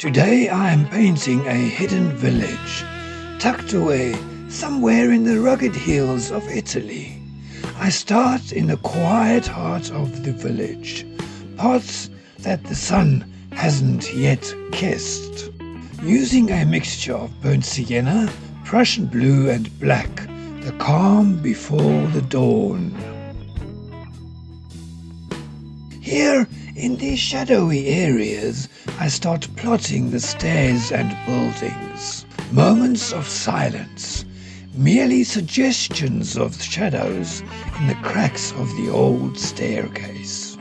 Today I am painting a hidden village, tucked away somewhere in the rugged hills of Italy. I start in the quiet heart of the village, parts that the sun hasn't yet kissed. Using a mixture of burnt sienna, Prussian blue and black, the calm before the dawn. Here, in these shadowy areas, I start plotting the stairs and buildings. Moments of silence, merely suggestions of shadows in the cracks of the old staircase.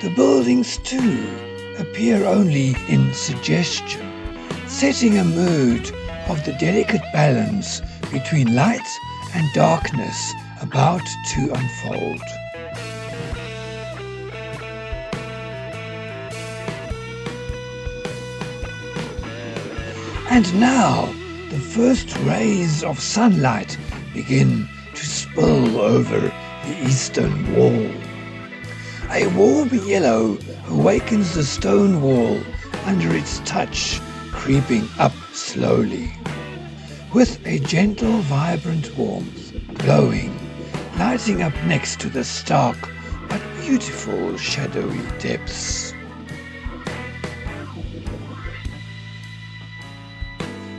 The buildings, too, appear only in suggestion, setting a mood of the delicate balance between light and darkness about to unfold. And now, the first rays of sunlight begin to spill over the eastern wall. A warm yellow awakens the stone wall under its touch, creeping up slowly. With a gentle, vibrant warmth glowing, lighting up next to the stark but beautiful shadowy depths.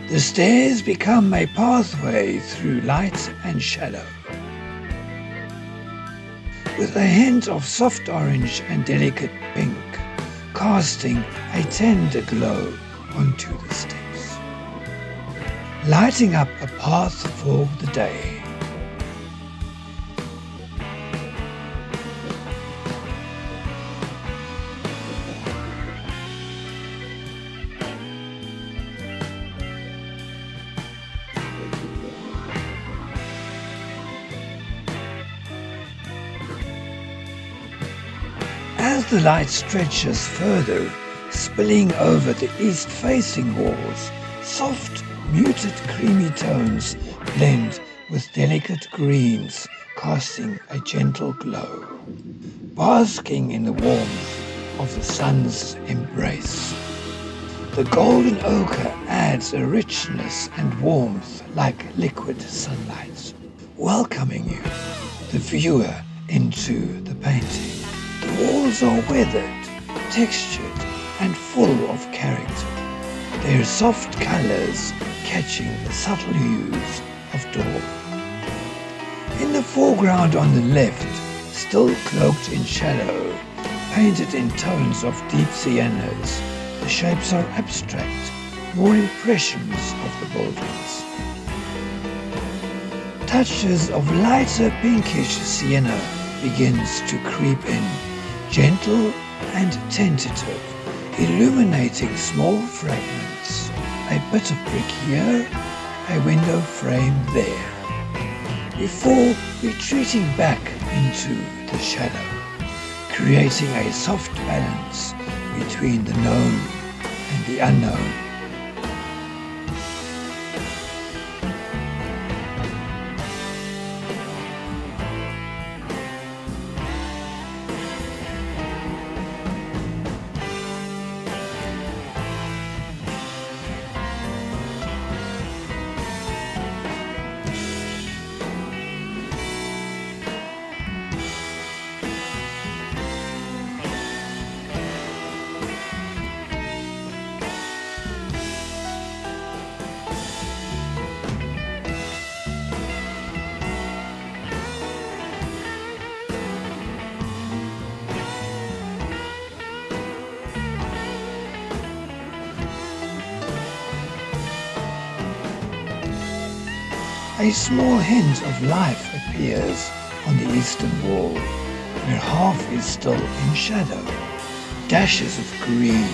The stairs become a pathway through light and shadow, with a hint of soft orange and delicate pink, casting a tender glow onto the steps, lighting up a path for the day. As the light stretches further, spilling over the east-facing walls, soft, muted creamy tones blend with delicate greens, casting a gentle glow, basking in the warmth of the sun's embrace. The golden ochre adds a richness and warmth like liquid sunlight, welcoming you, the viewer, into the painting. The walls are weathered, textured, and full of character, their soft colors catching the subtle hues of dawn. In the foreground on the left, still cloaked in shadow, painted in tones of deep siennas, the shapes are abstract, more impressions of the buildings. Touches of lighter pinkish sienna begins to creep in, gentle and tentative, illuminating small fragments, a bit of brick here, a window frame there, before retreating back into the shadow, creating a soft balance between the known and the unknown. A small hint of life appears on the eastern wall, where half is still in shadow. Dashes of green,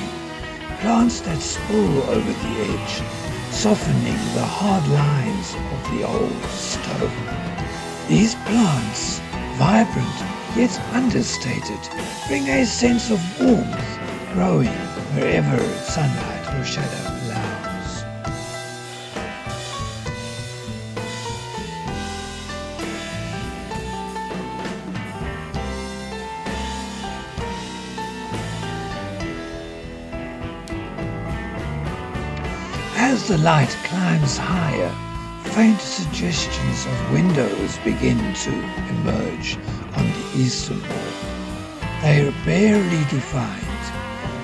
plants that spill over the edge, softening the hard lines of the old stone. These plants, vibrant yet understated, bring a sense of warmth, growing wherever sunlight or shadow allows. As the light climbs higher, faint suggestions of windows begin to emerge on the eastern wall. They are barely defined.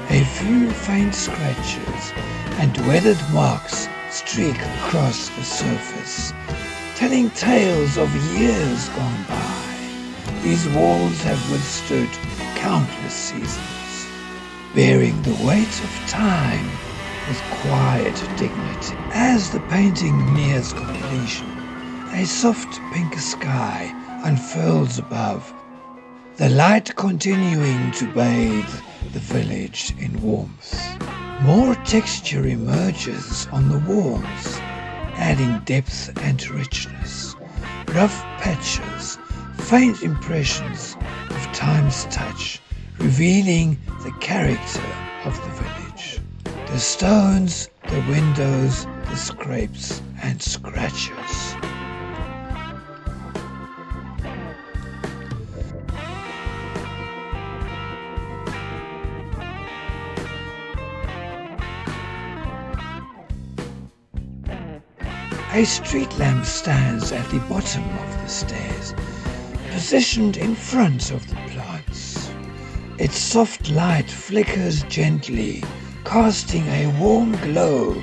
A few faint scratches and weathered marks streak across the surface, telling tales of years gone by. These walls have withstood countless seasons, bearing the weight of time with quiet dignity. As the painting nears completion, a soft pink sky unfurls above, the light continuing to bathe the village in warmth. More texture emerges on the walls, adding depth and richness. Rough patches, faint impressions of time's touch, revealing the character of the village. The stones, the windows, the scrapes and scratches. A street lamp stands at the bottom of the stairs, positioned in front of the plants. Its soft light flickers gently, casting a warm glow,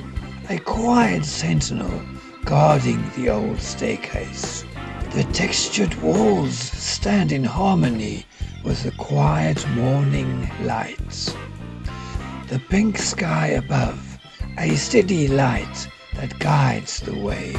a quiet sentinel guarding the old staircase. The textured walls stand in harmony with the quiet morning light. The pink sky above, a steady light that guides the way.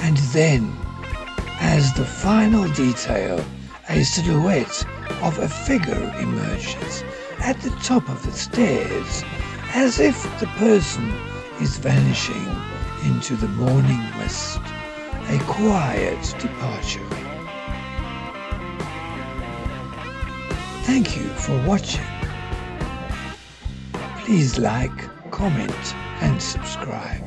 And then, as the final detail, a silhouette of a figure emerges at the top of the stairs, as if the person is vanishing into the morning mist, a quiet departure. Thank you for watching. Please like, comment and subscribe.